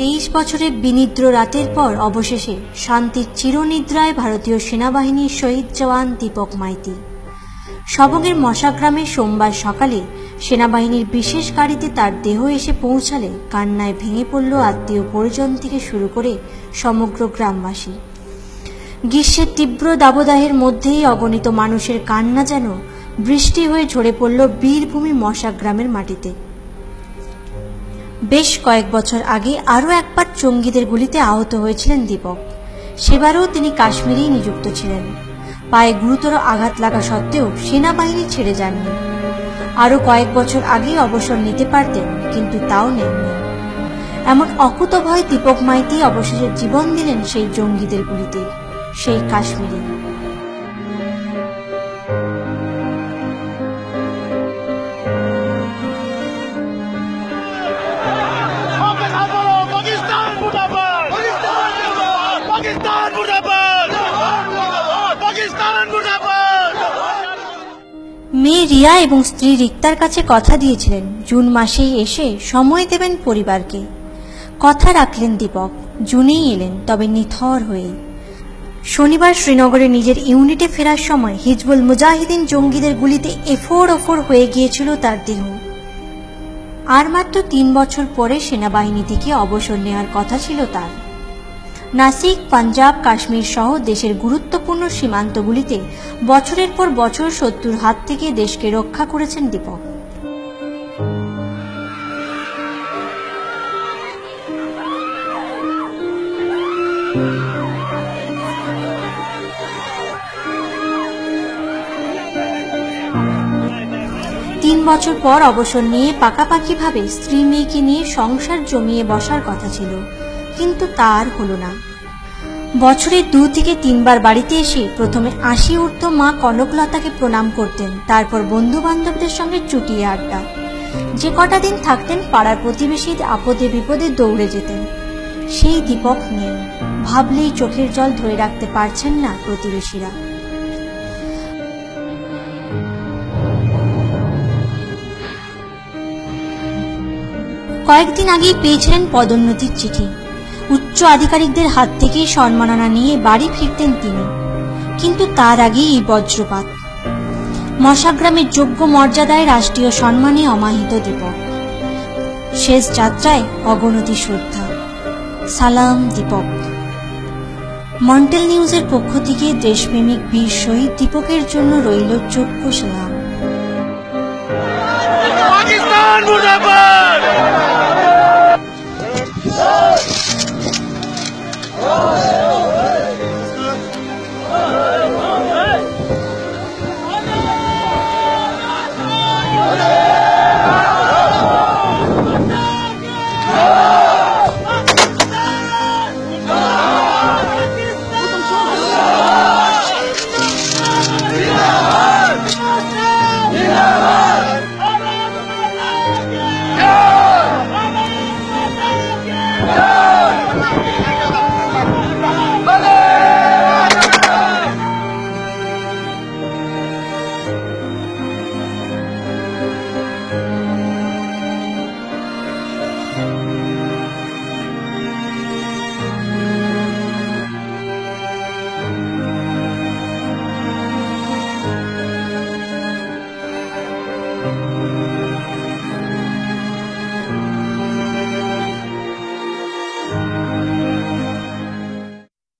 23 বছরের বিনিদ্র রাতের পর অবশেষে শান্তির চিরনিদ্রায় ভারতীয় সেনাবাহিনীর শহীদ জওয়ান দীপক মাইতি। সবংয়ের মশাগ্রামে সোমবার সকালে সেনাবাহিনীর বিশেষ গাড়িতে তার দেহ এসে পৌঁছালে কান্নায় ভেঙে পড়ল আত্মীয় পরিজন থেকে শুরু করে সমগ্র গ্রামবাসী। গ্রীষ্মের তীব্র দাবদাহের মধ্যেই অগণিত মানুষের কান্না যেন বৃষ্টি হয়ে ঝরে পড়ল বীরভূমি মশাগ্রামের মাটিতে। বেশ কয়েক বছর আগে আরও একবার জঙ্গিদের গুলিতে আহত হয়েছিলেন দীপক। সেবারও তিনি কাশ্মীরেই নিযুক্ত ছিলেন। পায়ে গুরুতর আঘাত লাগা সত্ত্বেও সেনাবাহিনী ছেড়ে যাননি। আরও কয়েক বছর আগেই অবসর নিতে পারতেন, কিন্তু তাও নেননি। এমন অকুতভয় দীপক মাইতি অবশেষে জীবন দিলেন সেই জঙ্গিদের গুলিতে, সেই কাশ্মীরে। মেয়ে রিয়া এবং স্ত্রী রিক্তার কাছে কথা দিয়েছিলেন জুন মাসেই এসে সময় দেবেন পরিবারকে। কথা রাখলেন দীপক, জুনেই এলেন, তবে নিথর হয়ে। শনিবার শ্রীনগরে নিজের ইউনিটে ফেরার সময় হিজবুল মুজাহিদিন জঙ্গিদের গুলিতে এফোর ওফোর হয়ে গিয়েছিল তার দেহ। আর মাত্র 3 বছর পরে সেনাবাহিনী থেকে অবসর নেওয়ার কথা ছিল তার। নাসিক, পাঞ্জাব, কাশ্মীর সহ দেশের গুরুত্বপূর্ণ সীমান্তগুলিতে বছরের পর বছর শত্রুর হাত থেকে দেশকে রক্ষা করেছেন দীপক। তিন বছর পর অবসর নিয়ে পাকাপাকিভাবে স্ত্রী মেয়েকে নিয়ে সংসার জমিয়ে বসার কথা ছিল, কিন্তু তা আর হলো না। বছরে 2 থেকে 3 বার বাড়িতে এসে প্রথমে 80 ঊর্ধ্ব মা কনকলতাকে প্রণাম করতেন, তারপর বন্ধু বান্ধবদের সঙ্গে চুটিয়ে আড্ডা। যে কটা দিন থাকতেন পাড়ার প্রতিবেশীদের আপদে বিপদে দৌড়ে যেতেন। সেই দীপক নেই, ভাবলেই চোখের জল ধরে রাখতে পারছেন না প্রতিবেশীরা। কয়েকদিন আগেই পেয়েছিলেন পদোন্নতির চিঠি। উচ্চ আধিকারিকদের হাত থেকে সম্মাননা নিয়ে বাড়ি ফিরতেন তিনি, কিন্তু তার আগেই এই বজ্রপাত। মশাগ্রামের যোগ্য মর্যাদায় রাষ্ট্রীয় সম্মানে অমাহিত দীপক। শেষ যাত্রায় অগণতি শ্রদ্ধা। সালাম দীপক। মন্টেল নিউজের পক্ষ থেকে দেশপ্রেমিক বীর শহীদ দীপকের জন্য রইল যোগ্য সালাম। পাকিস্তান মুর্দাবাদ।